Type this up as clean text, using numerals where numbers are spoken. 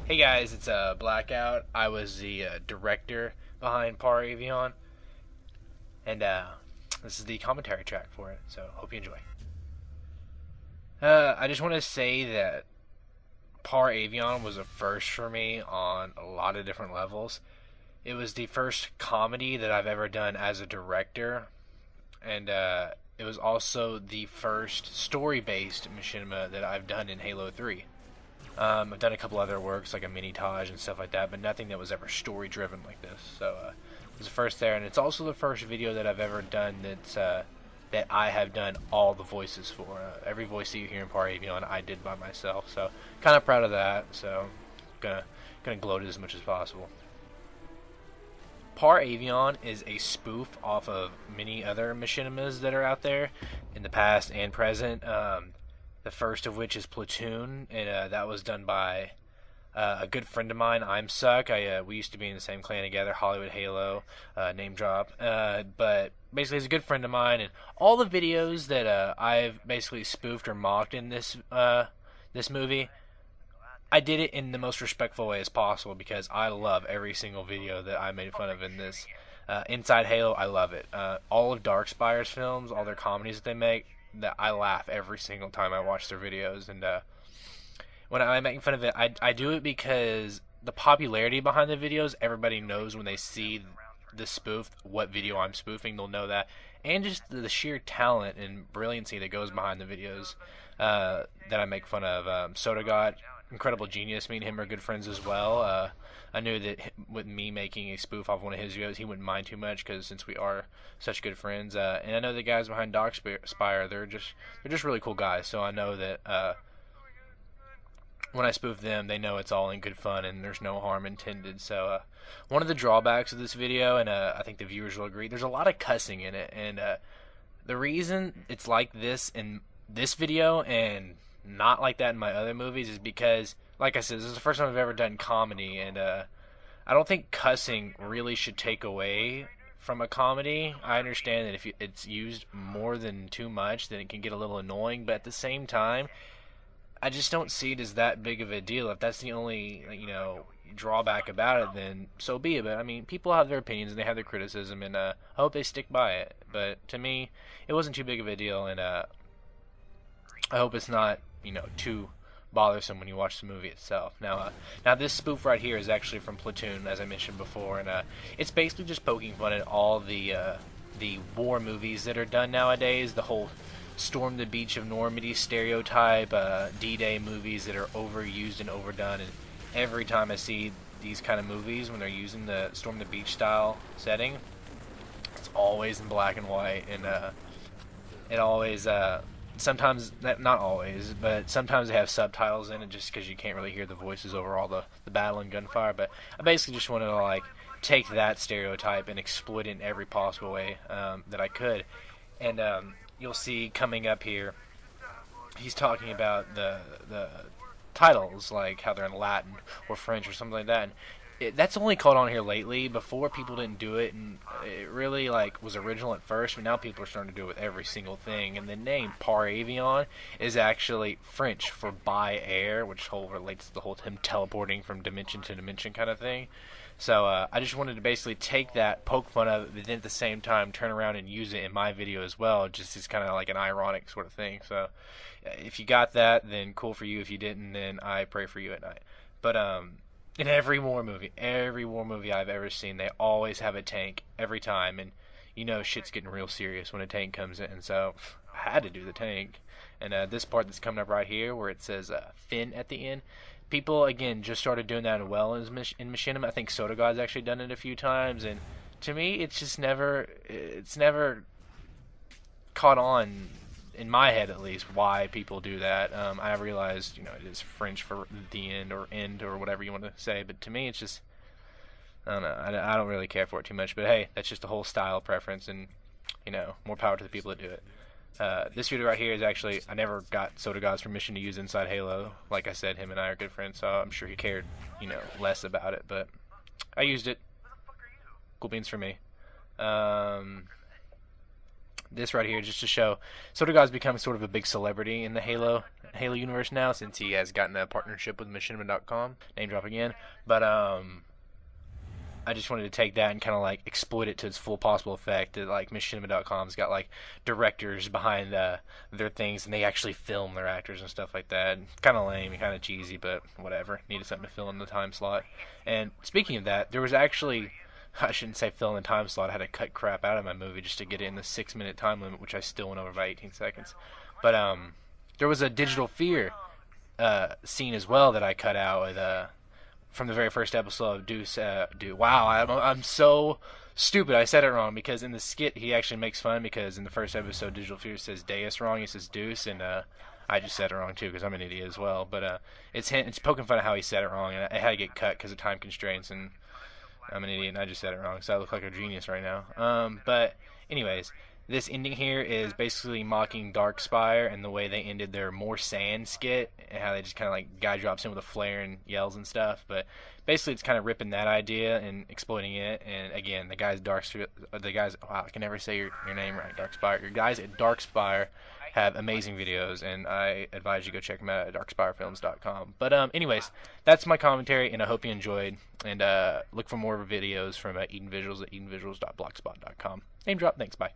Hey guys, it's Blackout. I was the director behind Avion, and this is the commentary track for it. So hope you enjoy. I just want to say that Avion was a first for me on a lot of different levels. It was the first comedy that I've ever done as a director, and it was also the first story-based machinima that I've done in Halo 3. I've done a couple other works like a mini Taj and stuff like that, but nothing that was ever story driven like this. So it was the first there, and it's also the first video that I've ever done that I have done all the voices for. Every voice that you hear in Avion, I did by myself. So kind of proud of that. So gonna gloat it as much as possible. Avion is a spoof off of many other machinimas that are out there in the past and present. The first of which is Platoon, and that was done by a good friend of mine. I'm Suck. We used to be in the same clan together, Hollywood Halo, name drop. But basically, he's a good friend of mine, and all the videos that I've basically spoofed or mocked in this movie, I did it in the most respectful way as possible because I love every single video that I made fun of in this. Inside Halo, I love it. All of Darkspire's films, all their comedies that they make, that I laugh every single time I watch their videos, and when I'm making fun of it, I do it because the popularity behind the videos, everybody knows when they see the spoof what video I'm spoofing, they'll know that, and just the sheer talent and brilliancy that goes behind the videos that I make fun of. Soda God, incredible genius. Me and him are good friends as well. I knew that with me making a spoof off one of his videos, he wouldn't mind too much because since we are such good friends, and I know the guys behind Darkspire, they're just really cool guys. So I know that when I spoof them, they know it's all in good fun and there's no harm intended. So one of the drawbacks of this video, and I think the viewers will agree, there's a lot of cussing in it, and the reason it's like this in this video and not like that in my other movies is because, like I said, this is the first time I've ever done comedy, and I don't think cussing really should take away from a comedy. I understand that if it's used more than too much, then it can get a little annoying, but at the same time, I just don't see it as that big of a deal. If that's the only, drawback about it, then so be it. But I mean, people have their opinions and they have their criticism, and I hope they stick by it. But to me, it wasn't too big of a deal, and I hope it's not, too bothersome when you watch the movie itself. Now this spoof right here is actually from Platoon, as I mentioned before, and it's basically just poking fun at all the war movies that are done nowadays. The whole Storm the Beach of Normandy stereotype, D-Day movies that are overused and overdone, and every time I see these kind of movies when they're using the Storm the Beach style setting, it's always in black and white, and it always sometimes, not always, but sometimes they have subtitles in it just because you can't really hear the voices over all the battle and gunfire. But I basically just wanted to take that stereotype and exploit it in every possible way that I could. And you'll see coming up here, he's talking about the titles, like how they're in Latin or French or something like that. And that's only caught on here lately. Before, people didn't do it, and it really was original at first, but now people are starting to do it with every single thing. And the name Avion is actually French for by air, which relates to the whole him teleporting from dimension to dimension kind of thing. So I just wanted to basically take that, poke fun of it, but then at the same time turn around and use it in my video as well, just as kind of like an ironic sort of thing. So if you got that, then cool for you. If you didn't, then I pray for you at night. But in every war movie I've ever seen, they always have a tank every time, and shit's getting real serious when a tank comes in. So I had to do the tank, and this part that's coming up right here where it says Finn at the end. People again just started doing that well in Machinima. I think Soda God's actually done it a few times, and to me, it's never caught on in my head, at least, why people do that. I realized, it is French for the end or whatever you want to say, but to me, it's just, I don't know. I don't really care for it too much, but hey, that's just a whole style preference, and more power to the people that do it. This video right here is actually, I never got Soda God's permission to use Inside Halo. Like I said, him and I are good friends, so I'm sure he cared, less about it, but I used it. Cool beans for me. this right here just to show Sotoga's become sort of a big celebrity in the Halo universe now, since he has gotten a partnership with Machinima.com. Name drop again, but I just wanted to take that and kind of like exploit it to its full possible effect. That like Machinima.com's got like directors behind their things, and they actually film their actors and stuff like that. Kind of lame, kind of cheesy, but whatever. Needed something to fill in the time slot. And speaking of that, there was actually, I shouldn't say fill in the time slot. I had to cut crap out of my movie just to get it in the 6-minute time limit, which I still went over by 18 seconds. But there was a Digital Fear scene as well that I cut out with from the very first episode of Deuce. Wow, I'm so stupid. I said it wrong, because in the skit he actually makes fun, because in the first episode Digital Fear says Deus wrong, he says Deuce, and I just said it wrong too because I'm an idiot as well. But it's poking fun at how he said it wrong, and I had to get cut because of time constraints, and I'm an idiot and I just said it wrong, so I look like a genius right now. But anyways, this ending here is basically mocking Darkspire and the way they ended their More Sand skit, and how they just kind of like, guy drops in with a flare and yells and stuff. But basically it's kind of ripping that idea and exploiting it. And again, the guys wow, I can never say your name right, Darkspire. Your guys at Darkspire have amazing videos, and I advise you go check them out at darkspirefilms.com. But anyways, that's my commentary, and I hope you enjoyed. And look for more videos from Eden Visuals at edenvisuals.blogspot.com. Name drop. Thanks. Bye.